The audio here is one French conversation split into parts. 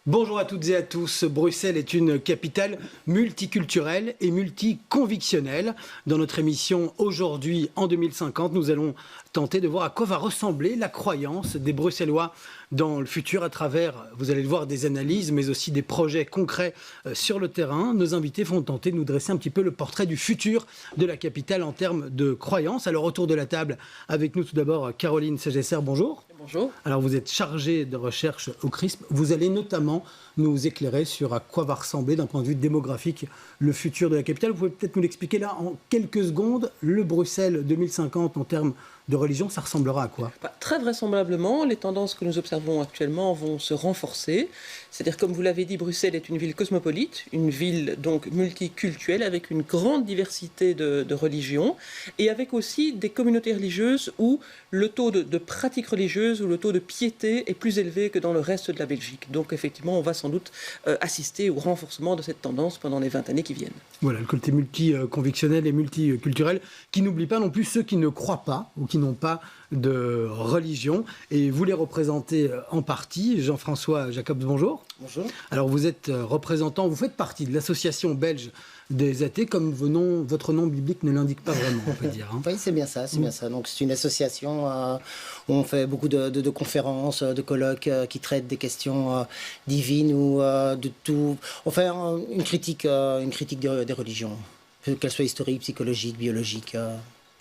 Bonjour à toutes et à tous. Bruxelles est une capitale multiculturelle et multiconvictionnelle. Dans notre émission aujourd'hui, en 2050, nous allons tenter de voir à quoi va ressembler la croyance des Bruxellois dans le futur à travers, vous allez le voir, des analyses, mais aussi des projets concrets sur le terrain. Nos invités vont tenter de nous dresser un petit peu le portrait du futur de la capitale en termes de croyances. Alors autour de la table, avec nous tout d'abord Caroline Segesser, bonjour. Bonjour. Alors vous êtes chargée de recherche au CRISP. Vous allez notamment nous éclairer sur à quoi va ressembler d'un point de vue démographique le futur de la capitale. Vous pouvez peut-être nous l'expliquer là en quelques secondes. Le Bruxelles 2050 en termes de religion, ça ressemblera à quoi ? Très vraisemblablement, les tendances que nous observons actuellement vont se renforcer. C'est-à-dire, comme vous l'avez dit, Bruxelles est une ville cosmopolite, une ville donc multiculturelle avec une grande diversité de religions et avec aussi des communautés religieuses où le taux de pratique religieuse ou le taux de piété est plus élevé que dans le reste de la Belgique. Donc effectivement, on va sans doute assister au renforcement de cette tendance pendant les 20 années qui viennent. Voilà, le côté multiconvictionnel et multiculturel qui n'oublie pas non plus ceux qui ne croient pas ou qui n'ont pas de religion. Et vous les représentez en partie. Jean-François Jacobs, bonjour. Bonjour. Alors vous êtes représentant, vous faites partie de l'association belge des athées, comme votre nom biblique ne l'indique pas vraiment, on peut dire. Oui, c'est bien ça, c'est bien ça. Donc c'est une association où on fait beaucoup de conférences, de colloques qui traitent des questions divines ou de tout. On fait une critique des religions, qu'elles soient historiques, psychologiques, biologiques.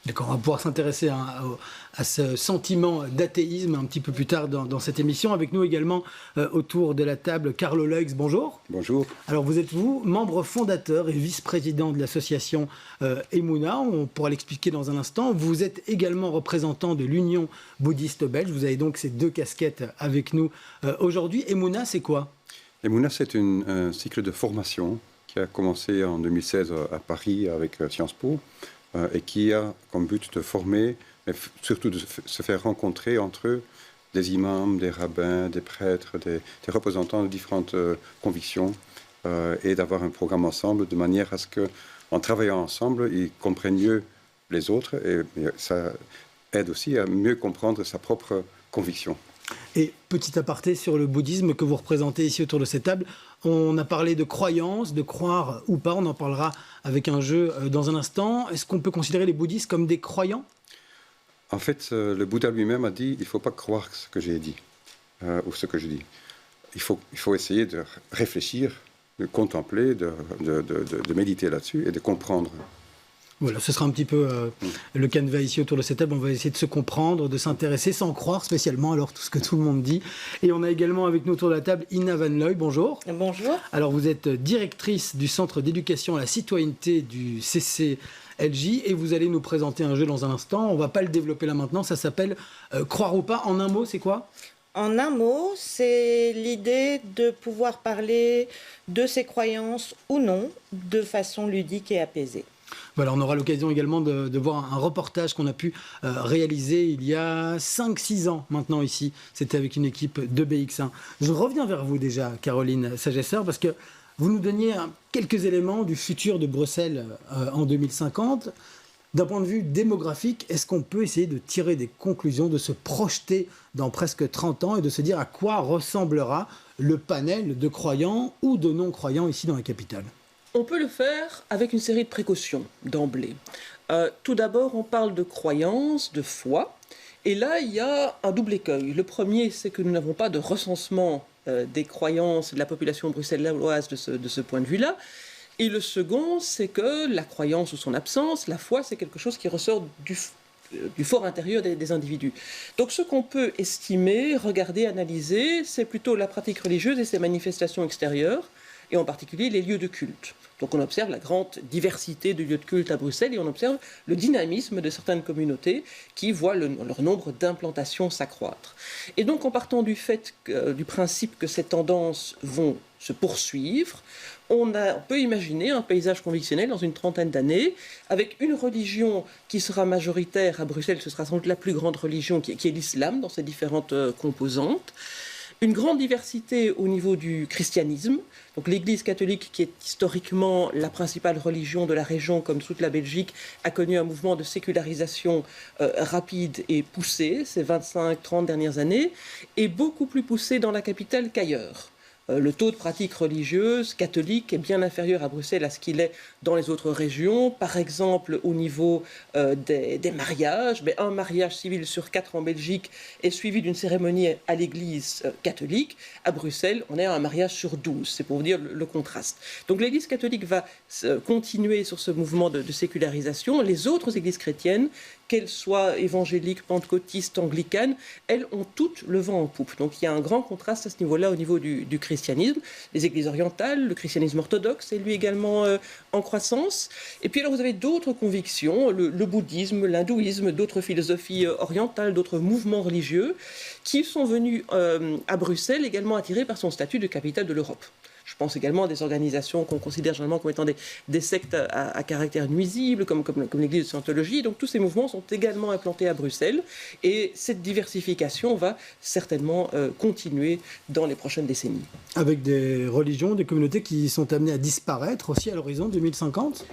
D'accord, on va pouvoir s'intéresser à ce sentiment d'athéisme un petit peu plus tard dans cette émission. Avec nous également autour de la table, Carlo Leix, bonjour. Bonjour. Alors vous êtes membre fondateur et vice-président de l'association Emouna, on pourra l'expliquer dans un instant. Vous êtes également représentant de l'Union bouddhiste belge, vous avez donc ces deux casquettes avec nous aujourd'hui. Emouna, c'est quoi ? Emouna, c'est un cycle de formation qui a commencé en 2016 à Paris avec Sciences Po. Et qui a comme but de former, mais surtout de se faire rencontrer entre eux des imams, des rabbins, des prêtres, des représentants de différentes convictions, et d'avoir un programme ensemble de manière à ce qu'en travaillant ensemble, ils comprennent mieux les autres et ça aide aussi à mieux comprendre sa propre conviction. Et petit aparté sur le bouddhisme que vous représentez ici autour de cette table, on a parlé de croyance, de croire ou pas, on en parlera avec un jeu dans un instant. Est-ce qu'on peut considérer les bouddhistes comme des croyants ? En fait, le Bouddha lui-même a dit « il ne faut pas croire ce que j'ai dit ou ce que je dis. Il faut essayer de réfléchir, de contempler, de méditer là-dessus et de comprendre ». Voilà, ce sera un petit peu le canevas ici autour de cette table. On va essayer de se comprendre, de s'intéresser sans croire spécialement alors tout ce que tout le monde dit. Et on a également avec nous autour de la table Ina Van Looy. Bonjour. Bonjour. Alors vous êtes directrice du Centre d'éducation à la citoyenneté du CCLJ et vous allez nous présenter un jeu dans un instant. On ne va pas le développer là maintenant. Ça s'appelle Croire ou pas. En un mot, c'est quoi ? En un mot, c'est l'idée de pouvoir parler de ses croyances ou non de façon ludique et apaisée. Voilà, on aura l'occasion également de voir un reportage qu'on a pu réaliser il y a 5-6 ans maintenant ici. C'était avec une équipe de BX1. Je reviens vers vous déjà, Caroline Segesser, parce que vous nous donniez quelques éléments du futur de Bruxelles en 2050. D'un point de vue démographique, est-ce qu'on peut essayer de tirer des conclusions, de se projeter dans presque 30 ans et de se dire à quoi ressemblera le panel de croyants ou de non-croyants ici dans la capitale ? On peut le faire avec une série de précautions d'emblée. Tout d'abord, on parle de croyance, de foi. Et là, il y a un double écueil. Le premier, c'est que nous n'avons pas de recensement des croyances de la population bruxelloise de ce point de vue-là. Et le second, c'est que la croyance ou son absence, la foi, c'est quelque chose qui ressort du fort intérieur des individus. Donc ce qu'on peut estimer, regarder, analyser, c'est plutôt la pratique religieuse et ses manifestations extérieures, et en particulier les lieux de culte. Donc on observe la grande diversité de lieux de culte à Bruxelles et on observe le dynamisme de certaines communautés qui voient leur nombre d'implantations s'accroître. Et donc en partant du principe que ces tendances vont se poursuivre, on peut imaginer un paysage convictionnel dans une trentaine d'années avec une religion qui sera majoritaire à Bruxelles, ce sera sans doute la plus grande religion qui est l'islam dans ses différentes composantes. Une grande diversité au niveau du christianisme, donc l'Église catholique qui est historiquement la principale religion de la région comme toute la Belgique a connu un mouvement de sécularisation rapide et poussé ces 25-30 dernières années et beaucoup plus poussé dans la capitale qu'ailleurs. le taux de pratique religieuse catholique est bien inférieur à Bruxelles à ce qu'il est dans les autres régions. Par exemple, au niveau des mariages, un mariage civil sur 4 en Belgique est suivi d'une cérémonie à l'église catholique. À Bruxelles, on est à un mariage sur 12. C'est pour vous dire le contraste. Donc l'église catholique va continuer sur ce mouvement de sécularisation. Les autres églises chrétiennes, qu'elles soient évangéliques, pentecôtistes, anglicanes, elles ont toutes le vent en poupe. Donc il y a un grand contraste à ce niveau-là au niveau du christianisme. Les églises orientales, le christianisme orthodoxe est lui également en croissance. Et puis alors vous avez d'autres convictions, le bouddhisme, l'hindouisme, d'autres philosophies orientales, d'autres mouvements religieux qui sont venus à Bruxelles également attirés par son statut de capitale de l'Europe. Je pense également à des organisations qu'on considère généralement comme étant des sectes à caractère nuisible, comme l'Église de Scientologie. Donc tous ces mouvements sont également implantés à Bruxelles. Et cette diversification va certainement continuer dans les prochaines décennies. Avec des religions, des communautés qui sont amenées à disparaître aussi à l'horizon 2050 ?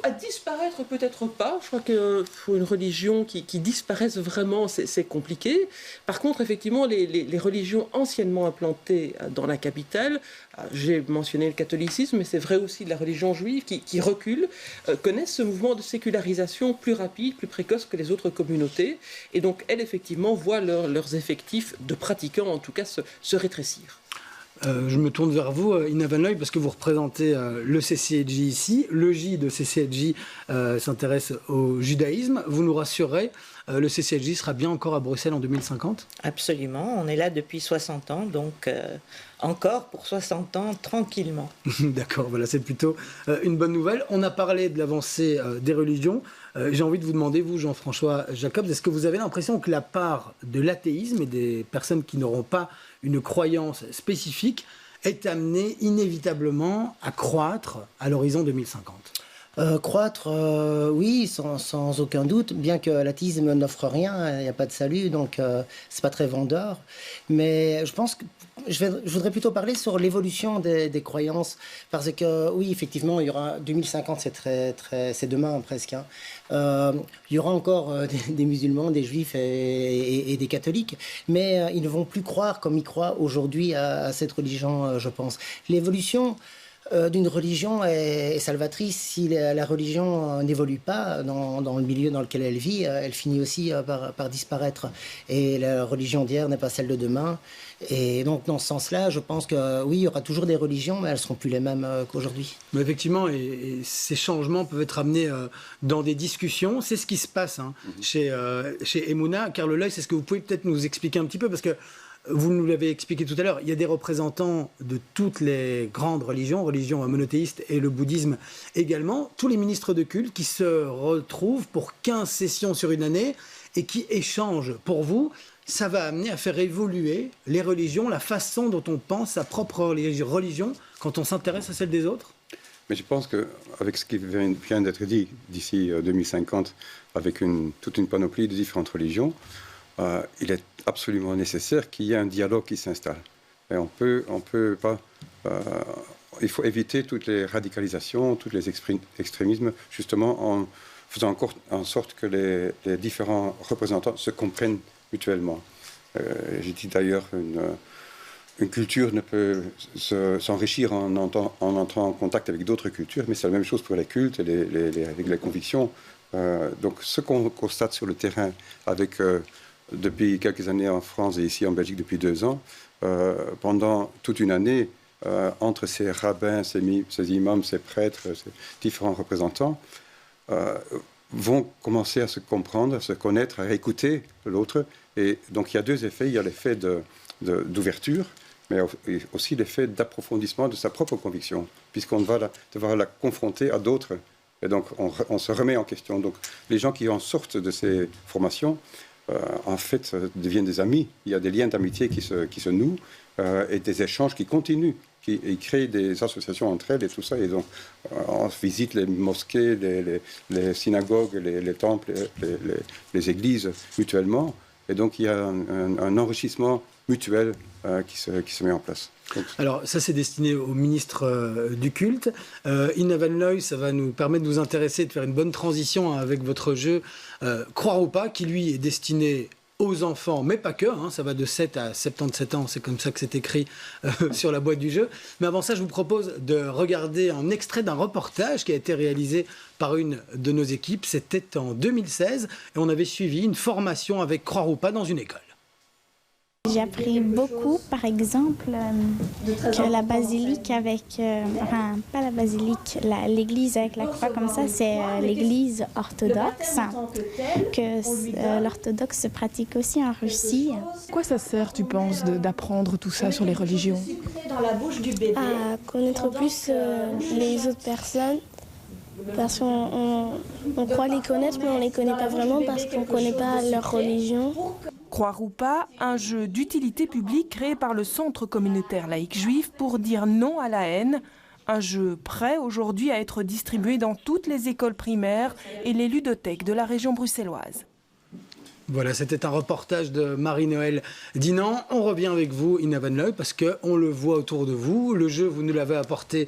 À disparaître, peut-être pas. Je crois qu'il faut une religion qui disparaisse vraiment, c'est compliqué. Par contre, effectivement, les religions anciennement implantées dans la capitale, j'ai mentionné le catholicisme, mais c'est vrai aussi de la religion juive qui recule, connaissent ce mouvement de sécularisation plus rapide, plus précoce que les autres communautés. Et donc, elles, effectivement, voient leurs effectifs de pratiquants, en tout cas, se rétrécir. Je me tourne vers vous, Inna Van Looy, parce que vous représentez le CCLJ ici. Le J de CCLJ s'intéresse au judaïsme. Vous nous rassurez, le CCLJ sera bien encore à Bruxelles en 2050 ? Absolument, on est là depuis 60 ans, donc encore pour 60 ans, tranquillement. D'accord, voilà, c'est plutôt une bonne nouvelle. On a parlé de l'avancée des religions. J'ai envie de vous demander, vous, Jean-François Jacobs, est-ce que vous avez l'impression que la part de l'athéisme et des personnes qui n'auront pas une croyance spécifique est amenée inévitablement à croître à l'horizon 2050 ? Croître, oui, sans aucun doute, bien que l'athéisme n'offre rien, il n'y a pas de salut, donc c'est pas très vendeur. Mais je pense que je voudrais plutôt parler sur l'évolution des croyances, parce que oui, effectivement, il y aura 2050, c'est demain presque. Il y aura encore des musulmans, des juifs et des catholiques, mais ils ne vont plus croire comme ils croient aujourd'hui à cette religion, je pense. L'évolution d'une religion est salvatrice. Si la religion n'évolue pas dans le milieu dans lequel elle vit, elle finit aussi par disparaître. Et la religion d'hier n'est pas celle de demain. Et donc, dans ce sens-là, je pense que oui, il y aura toujours des religions, mais elles ne seront plus les mêmes qu'aujourd'hui. Mais effectivement, et ces changements peuvent être amenés dans des discussions. C'est ce qui se passe chez Emouna. Carl Leuil, c'est ce que vous pouvez peut-être nous expliquer un petit peu, parce que vous nous l'avez expliqué tout à l'heure, il y a des représentants de toutes les grandes religions monothéistes et le bouddhisme également, tous les ministres de culte qui se retrouvent pour 15 sessions sur une année et qui échangent. Pour vous, ça va amener à faire évoluer les religions, la façon dont on pense sa propre religion quand on s'intéresse à celle des autres ? Mais je pense qu'avec ce qui vient d'être dit d'ici 2050, avec toute une panoplie de différentes religions, il est absolument nécessaire qu'il y ait un dialogue qui s'installe. Et on peut pas... il faut éviter toutes les radicalisations, tous les extrémismes, justement en faisant en sorte que les différents représentants se comprennent mutuellement. J'ai dit d'ailleurs, une culture ne peut s'enrichir en entrant en contact avec d'autres cultures, mais c'est la même chose pour les cultes et avec les convictions. Donc ce qu'on constate sur le terrain avec... depuis quelques années en France et ici en Belgique depuis 2 ans, pendant toute une année, entre ces rabbins, ces imams, ces prêtres, ces différents représentants, vont commencer à se comprendre, à se connaître, à écouter l'autre. Et donc il y a 2 effets. Il y a l'effet d'ouverture, mais aussi l'effet d'approfondissement de sa propre conviction, puisqu'on va devoir la confronter à d'autres. Et donc on se remet en question. Donc les gens qui en sortent de ces formations, en fait, deviennent des amis. Il y a des liens d'amitié qui se nouent et des échanges qui continuent. Ils créent des associations entre elles et tout ça. Et donc, on visite les mosquées, les synagogues, les temples, les églises mutuellement. Et donc, il y a un enrichissement mutuel qui se met en place. Alors, ça, c'est destiné au ministre du culte. Inna Van Looy, ça va nous permettre de nous intéresser, de faire une bonne transition avec votre jeu Croire ou pas, qui lui est destiné aux enfants, mais pas que, hein, ça va de 7 à 77 ans, c'est comme ça que c'est écrit sur la boîte du jeu. Mais avant ça, je vous propose de regarder un extrait d'un reportage qui a été réalisé par une de nos équipes. C'était en 2016 et on avait suivi une formation avec Croix-Roupa dans une école. J'ai appris beaucoup, par exemple, que la basilique avec, enfin pas la basilique, l'église avec la croix comme ça, c'est l'église orthodoxe, que l'orthodoxe se pratique aussi en Russie. À quoi ça sert, tu penses, d'apprendre tout ça sur les religions? À connaître plus les autres personnes, parce qu'on croit les connaître, mais on ne les connaît pas vraiment parce qu'on ne connaît pas leur religion. Croix-Roupa, un jeu d'utilité publique créé par le Centre communautaire laïque juif pour dire non à la haine. Un jeu prêt aujourd'hui à être distribué dans toutes les écoles primaires et les ludothèques de la région bruxelloise. Voilà, c'était un reportage de Marie-Noëlle Dinan. On revient avec vous, Ina Van Looy, parce qu'on le voit autour de vous. Le jeu, vous nous l'avez apporté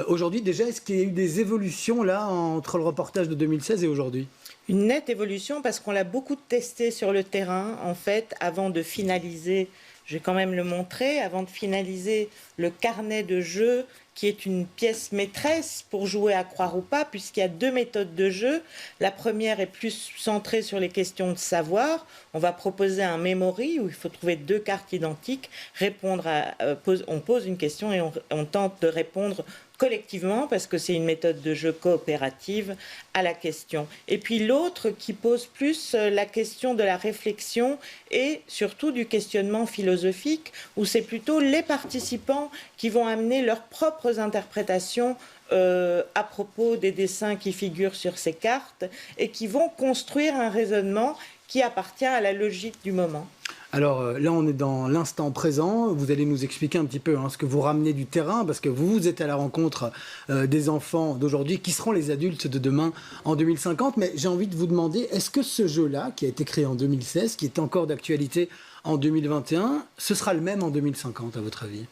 aujourd'hui. Déjà, est-ce qu'il y a eu des évolutions là entre le reportage de 2016 et aujourd'hui ? Une nette évolution parce qu'on l'a beaucoup testé sur le terrain, en fait, avant de finaliser, je vais quand même le montrer, avant de finaliser le carnet de jeu qui est une pièce maîtresse pour jouer à Croix-Roupa, puisqu'il y a 2 méthodes de jeu. La première est plus centrée sur les questions de savoir. On va proposer un memory où il faut trouver 2 cartes identiques, on pose une question et on tente de répondre collectivement, parce que c'est une méthode de jeu coopérative, à la question. Et puis l'autre qui pose plus la question de la réflexion et surtout du questionnement philosophique, où c'est plutôt les participants qui vont amener leurs propres interprétations à propos des dessins qui figurent sur ces cartes et qui vont construire un raisonnement qui appartient à la logique du moment. Alors là, on est dans l'instant présent. Vous allez nous expliquer un petit peu ce que vous ramenez du terrain, parce que vous êtes à la rencontre des enfants d'aujourd'hui qui seront les adultes de demain en 2050. Mais j'ai envie de vous demander, est-ce que ce jeu-là, qui a été créé en 2016, qui est encore d'actualité en 2021, ce sera le même en 2050, à votre avis ?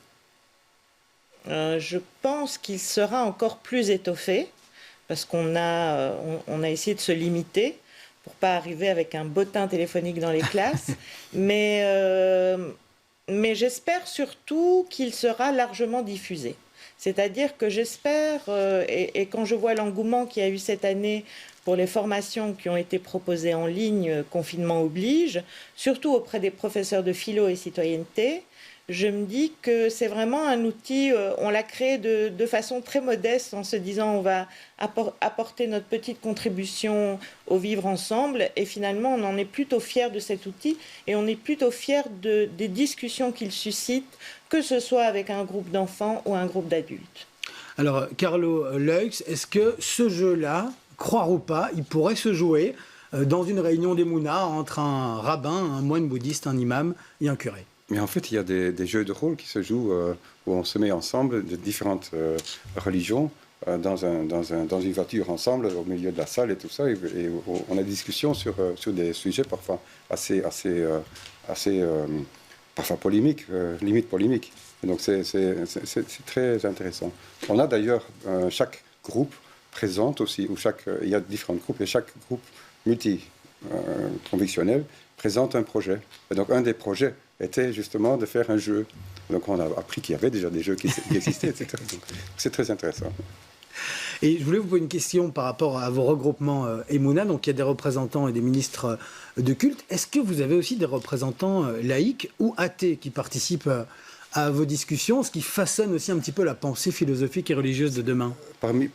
Je pense qu'il sera encore plus étoffé, parce qu'on a essayé de se limiter pour ne pas arriver avec un bottin téléphonique dans les classes. Mais j'espère surtout qu'il sera largement diffusé. C'est-à-dire que j'espère, et quand je vois l'engouement qu'il y a eu cette année pour les formations qui ont été proposées en ligne, confinement oblige, surtout auprès des professeurs de philo et citoyenneté, je me dis que c'est vraiment un outil, on l'a créé de façon très modeste en se disant on va apporter notre petite contribution au vivre ensemble, et finalement on en est plutôt fiers de cet outil et on est plutôt fiers des discussions qu'il suscite, que ce soit avec un groupe d'enfants ou un groupe d'adultes. Alors Carlo Leux, est-ce que ce jeu-là, Croix-Roupa, il pourrait se jouer dans une réunion d'Emouna entre un rabbin, un moine bouddhiste, un imam et un curé ? Mais en fait, il y a des jeux de rôle qui se jouent où on se met ensemble de différentes religions dans une voiture ensemble au milieu de la salle et tout ça. Et on a des discussions sur des sujets parfois assez parfois polémiques, limite polémiques. Et donc c'est très intéressant. On a d'ailleurs chaque groupe présente aussi, il y a différents groupes et chaque groupe multi-convictionnel présente un projet. Et donc un des projets était justement de faire un jeu. Donc on a appris qu'il y avait déjà des jeux qui existaient, etc. Donc c'est très intéressant. Et je voulais vous poser une question par rapport à vos regroupements Emouna. Donc il y a des représentants et des ministres de culte. Est-ce que vous avez aussi des représentants laïcs ou athées qui participent à vos discussions, ce qui façonne aussi un petit peu la pensée philosophique et religieuse de demain? Parmi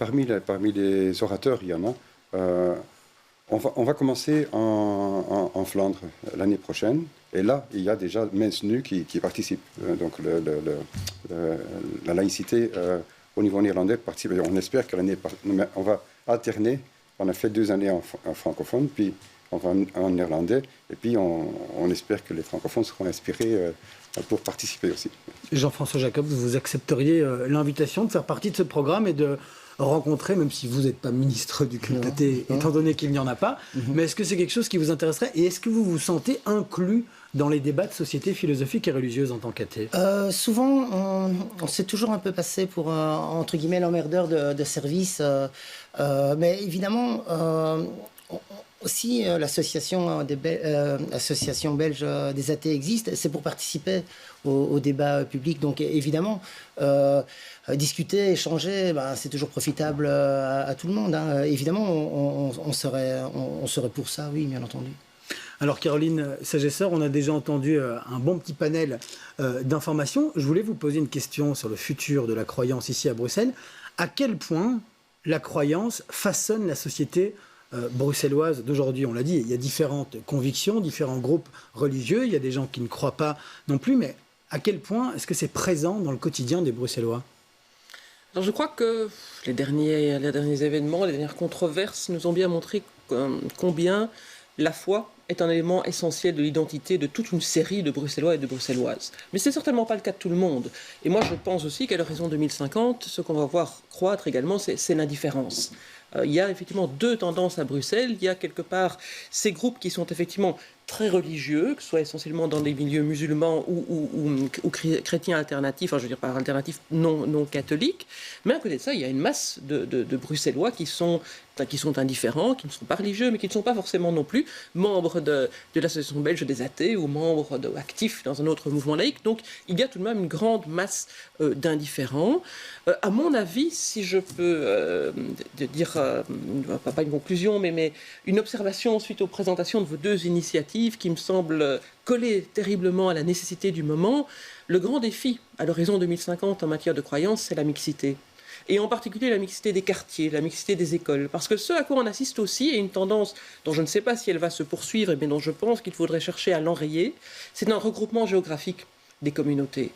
les orateurs, il y en a. On va commencer en Flandre l'année prochaine. Et là, il y a déjà Mens-Nu qui participe. Donc la laïcité au niveau néerlandais participe. On espère que on va alterner. On a fait 2 années en francophone, puis on va en néerlandais. Et puis on espère que les francophones seront inspirés pour participer aussi. Jean-François Jacobs, vous accepteriez l'invitation de faire partie de ce programme et de rencontrer, même si vous n'êtes pas ministre du culte athée, étant donné qu'il n'y en a pas, mais est-ce que c'est quelque chose qui vous intéresserait et est-ce que vous vous sentez inclus dans les débats de société philosophique et religieuse en tant qu'athée? Souvent, on s'est toujours un peu passé pour, entre guillemets, l'emmerdeur de service. Mais évidemment, aussi, l'association belge des athées existe, c'est pour participer au débat public. Donc évidemment, discuter, échanger, c'est toujours profitable à tout le monde. Hein. Évidemment, on serait pour ça, oui, bien entendu. Alors Caroline Sagesser, on a déjà entendu un bon petit panel d'informations. Je voulais vous poser une question sur le futur de la croyance ici à Bruxelles. À quel point la croyance façonne la société bruxelloise d'aujourd'hui? On l'a dit, il y a différentes convictions, différents groupes religieux, il y a des gens qui ne croient pas non plus, mais à quel point est-ce que c'est présent dans le quotidien des Bruxellois? Alors je crois que les derniers événements, les dernières controverses nous ont bien montré combien la foi est un élément essentiel de l'identité de toute une série de Bruxellois et de Bruxelloises. Mais ce n'est certainement pas le cas de tout le monde. Et moi, je pense aussi qu'à l'horizon 2050, ce qu'on va voir croître également, c'est l'indifférence. Il y a effectivement deux tendances à Bruxelles. Il y a quelque part ces groupes qui sont effectivement très religieux, que ce soit essentiellement dans des milieux musulmans ou chrétiens alternatifs, je veux dire par alternatifs non catholiques. Mais à côté de ça, il y a une masse de Bruxellois qui sont indifférents, qui ne sont pas religieux, mais qui ne sont pas forcément non plus membres de l'association belge des athées ou membres actifs dans un autre mouvement laïque. Donc il y a tout de même une grande masse d'indifférents. À mon avis, si je peux dire, pas une conclusion, mais une observation suite aux présentations de vos deux initiatives qui me semblent coller terriblement à la nécessité du moment, le grand défi à l'horizon 2050 en matière de croyance, c'est la mixité. Et en particulier la mixité des quartiers, la mixité des écoles. Parce que ce à quoi on assiste aussi est une tendance dont je ne sais pas si elle va se poursuivre, mais dont je pense qu'il faudrait chercher à l'enrayer, c'est un regroupement géographique des communautés.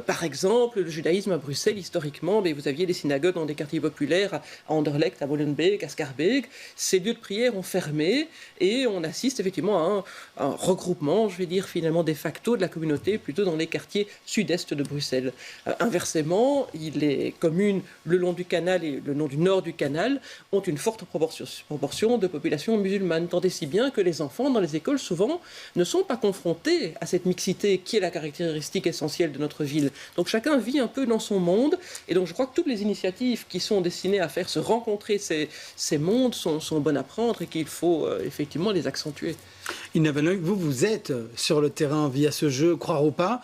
Par exemple, le judaïsme à Bruxelles, historiquement, vous aviez des synagogues dans des quartiers populaires, à Anderlecht, à Molenbeek, à Schaerbeek. Ces lieux de prière ont fermé et on assiste effectivement à un regroupement, je vais dire finalement de facto de la communauté, plutôt dans les quartiers sud-est de Bruxelles. Inversement, les communes le long du canal et le long du nord du canal ont une forte proportion de population musulmane, tant et si bien que les enfants dans les écoles souvent ne sont pas confrontés à cette mixité qui est la caractéristique essentielle de notre ville. Donc chacun vit un peu dans son monde et donc je crois que toutes les initiatives qui sont destinées à faire se rencontrer ces mondes sont bonnes à prendre et qu'il faut effectivement les accentuer. Ina Van Looy, vous êtes sur le terrain via ce jeu Croire ou pas.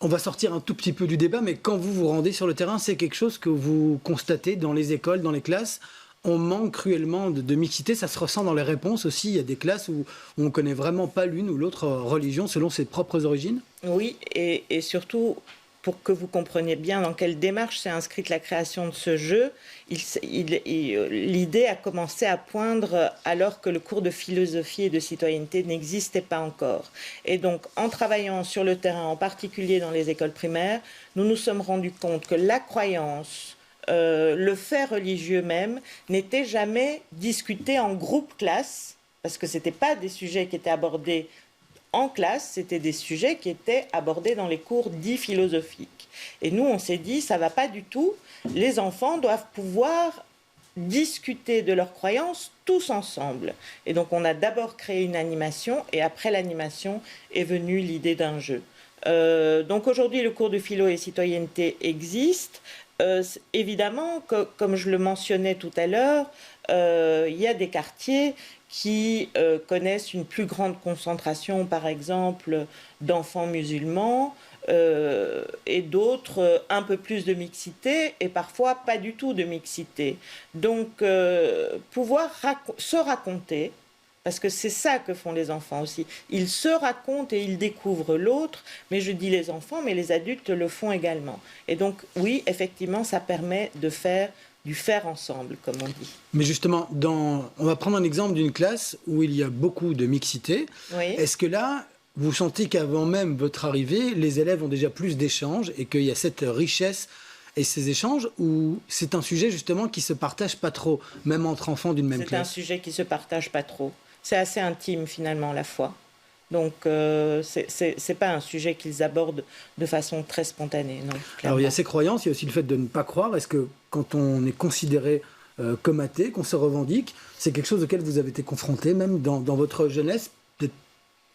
On va sortir un tout petit peu du débat, mais quand vous vous rendez sur le terrain, c'est quelque chose que vous constatez dans les écoles, dans les classes. On manque cruellement de mixité, ça se ressent dans les réponses aussi. Il y a des classes où on ne connaît vraiment pas l'une ou l'autre religion selon ses propres origines. Oui, et surtout, pour que vous compreniez bien dans quelle démarche s'est inscrite la création de ce jeu, l'idée a commencé à poindre alors que le cours de philosophie et de citoyenneté n'existait pas encore. Et donc, en travaillant sur le terrain, en particulier dans les écoles primaires, nous nous sommes rendus compte que la croyance, le fait religieux même, n'était jamais discuté en groupe classe, parce que ce n'étaient pas des sujets qui étaient abordés en classe, c'était des sujets qui étaient abordés dans les cours dits philosophiques. Et nous, on s'est dit, ça ne va pas du tout, les enfants doivent pouvoir discuter de leurs croyances tous ensemble. Et donc, on a d'abord créé une animation, et après l'animation est venue l'idée d'un jeu. Donc aujourd'hui, le cours de philo et citoyenneté existe. Évidemment, comme je le mentionnais tout à l'heure, il y a des quartiers qui connaissent une plus grande concentration, par exemple, d'enfants musulmans, et d'autres un peu plus de mixité, et parfois pas du tout de mixité. Donc, pouvoir se raconter, parce que c'est ça que font les enfants aussi. Ils se racontent et ils découvrent l'autre, mais je dis les enfants, mais les adultes le font également. Et donc, oui, effectivement, ça permet de faire du faire ensemble, comme on dit. Mais justement, on va prendre un exemple d'une classe où il y a beaucoup de mixité. Oui. Est-ce que là, vous sentez qu'avant même votre arrivée, les élèves ont déjà plus d'échanges et qu'il y a cette richesse et ces échanges, ou c'est un sujet justement qui ne se partage pas trop, même entre enfants d'une même classe? C'est un sujet qui ne se partage pas trop. C'est assez intime finalement, la foi. Donc, c'est pas un sujet qu'ils abordent de façon très spontanée. Non, alors, il y a ces croyances, il y a aussi le fait de ne pas croire. Est-ce que quand on est considéré comme athée, qu'on se revendique, c'est quelque chose auquel vous avez été confronté, même dans votre jeunesse, peut-être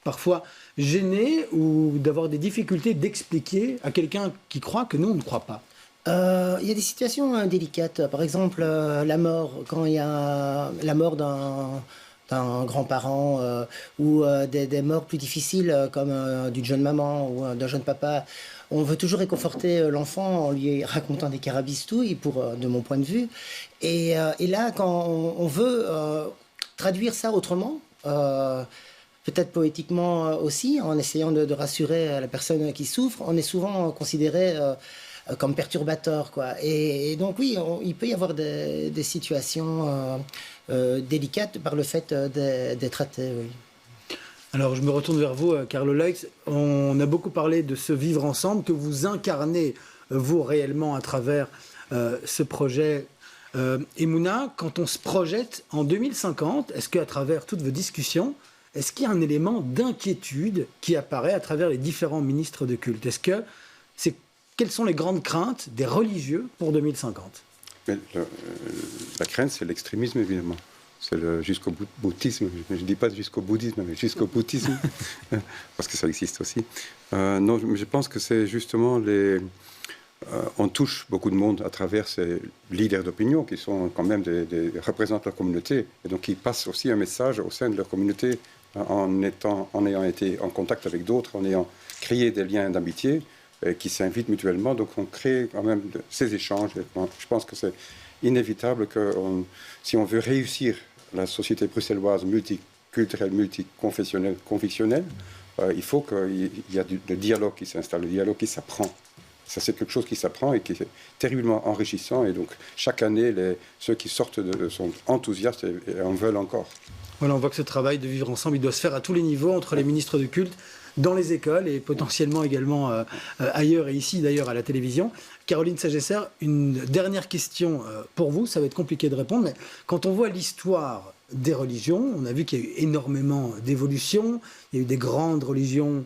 parfois gêné ou d'avoir des difficultés d'expliquer à quelqu'un qui croit que nous, on ne croit pas? Il y a des situations délicates. Par exemple, la mort, quand il y a la mort d'un grand-parent ou des morts plus difficiles comme d'une jeune maman ou d'un jeune papa. On veut toujours réconforter l'enfant en lui racontant des carabistouilles, de mon point de vue. Et là, quand on veut traduire ça autrement, peut-être poétiquement aussi, en essayant de rassurer la personne qui souffre, on est souvent considéré comme perturbateur, quoi. Et donc oui, il peut y avoir des situations délicates par le fait d'être athée, oui. Alors, je me retourne vers vous, Carlo Leix. On a beaucoup parlé de ce vivre ensemble que vous incarnez, vous, réellement, à travers ce projet. Emouna, quand on se projette en 2050, est-ce qu'à travers toutes vos discussions, est-ce qu'il y a un élément d'inquiétude qui apparaît à travers les différents ministres de culte? Quelles sont les grandes craintes des religieux pour 2050? La crainte, c'est l'extrémisme, évidemment. C'est le jusqu'au bouddhisme. Je ne dis pas jusqu'au bouddhisme, mais jusqu'au bouddhisme, parce que ça existe aussi. Non, je pense que c'est justement on touche beaucoup de monde à travers ces leaders d'opinion qui sont quand même des représentants de leur communauté, et donc ils passent aussi un message au sein de leur communauté en ayant été en contact avec d'autres, en ayant créé des liens d'amitié qui s'invitent mutuellement. Donc on crée quand même ces échanges. Je pense que c'est inévitable que si on veut réussir la société bruxelloise multiculturelle, multiconfessionnelle, convictionnelle, il faut qu'il y ait le dialogue qui s'installe, le dialogue qui s'apprend. Ça, c'est quelque chose qui s'apprend et qui est terriblement enrichissant. Et donc, chaque année, ceux qui sortent sont enthousiastes et en veulent encore. Voilà, on voit que ce travail de vivre ensemble, il doit se faire à tous les niveaux, entre les ministres de culte, dans les écoles et potentiellement également ailleurs, et ici d'ailleurs à la télévision. Caroline Sagesser, une dernière question pour vous, ça va être compliqué de répondre, mais quand on voit l'histoire des religions, on a vu qu'il y a eu énormément d'évolutions, il y a eu des grandes religions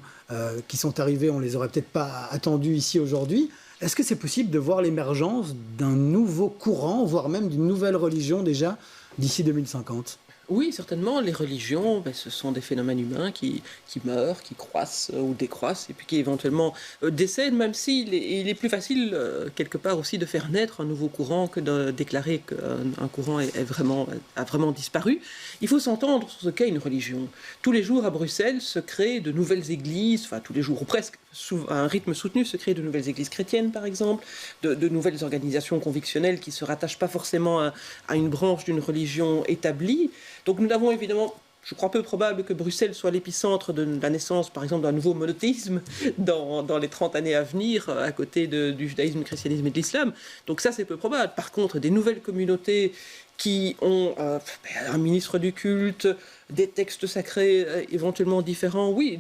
qui sont arrivées, on ne les aurait peut-être pas attendues ici aujourd'hui. Est-ce que c'est possible de voir l'émergence d'un nouveau courant, voire même d'une nouvelle religion déjà d'ici 2050 ? Oui, certainement, les religions, ce sont des phénomènes humains qui meurent, qui croissent ou décroissent, et puis qui éventuellement décèdent, même s'il est plus facile, quelque part aussi, de faire naître un nouveau courant que de déclarer qu'un courant a vraiment disparu. Il faut s'entendre sur ce qu'est une religion. Tous les jours, à Bruxelles, se créent de nouvelles églises, enfin tous les jours, ou presque, à un rythme soutenu, se créent de nouvelles églises chrétiennes, par exemple, de nouvelles organisations convictionnelles qui ne se rattachent pas forcément à une branche d'une religion établie. Donc nous avons évidemment, je crois peu probable que Bruxelles soit l'épicentre de la naissance, par exemple, d'un nouveau monothéisme dans les 30 années à venir, à côté du judaïsme, du christianisme et de l'islam. Donc ça, c'est peu probable. Par contre, des nouvelles communautés qui ont un ministre du culte, des textes sacrés éventuellement différents, oui,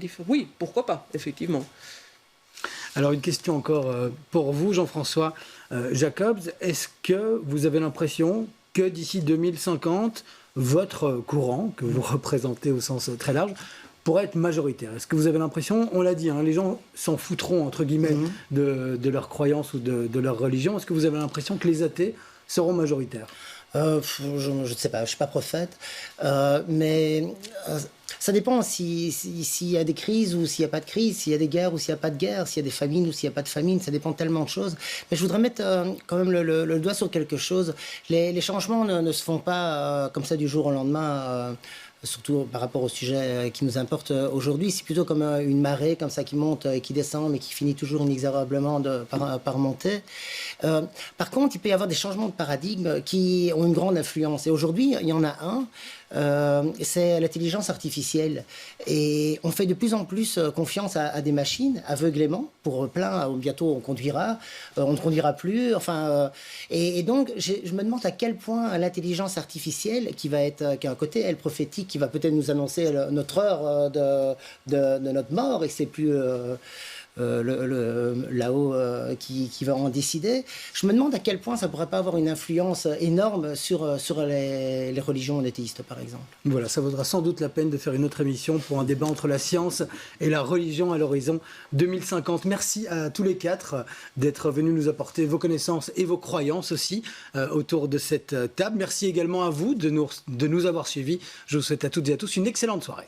pourquoi pas, effectivement. Alors une question encore pour vous, Jean-François Jacobs. Est-ce que vous avez l'impression que d'ici 2050, votre courant, que vous représentez au sens très large, pourrait être majoritaire? Est-ce que vous avez l'impression, on l'a dit, les gens s'en foutront, entre guillemets, de leur croyance ou de leur religion. Est-ce que vous avez l'impression que les athées seront majoritaires? Je ne sais pas, je ne suis pas prophète, mais ça dépend s'il y a des crises ou s'il n'y a pas de crise, s'il y a des guerres ou s'il n'y a pas de guerre, s'il y a des famines ou s'il n'y a pas de famine, ça dépend tellement de choses. Mais je voudrais mettre quand même le doigt sur quelque chose. Les changements ne se font pas comme ça du jour au lendemain. Surtout par rapport au sujet qui nous importe aujourd'hui, c'est plutôt comme une marée comme ça qui monte et qui descend, mais qui finit toujours inexorablement par monter. Par contre, il peut y avoir des changements de paradigme qui ont une grande influence. Et aujourd'hui, il y en a un. C'est l'intelligence artificielle. Et on fait de plus en plus confiance à des machines, aveuglément, pour plein. Bientôt, on ne conduira plus. Et donc, je me demande à quel point l'intelligence artificielle, qui a un côté, elle, prophétique, qui va peut-être nous annoncer notre heure de notre mort, et que c'est plus là-haut qui va en décider. Je me demande à quel point ça ne pourrait pas avoir une influence énorme sur les religions monothéistes, par exemple. Voilà, ça vaudra sans doute la peine de faire une autre émission pour un débat entre la science et la religion à l'horizon 2050. Merci à tous les quatre d'être venus nous apporter vos connaissances et vos croyances aussi autour de cette table. Merci également à vous de nous avoir suivis. Je vous souhaite à toutes et à tous une excellente soirée.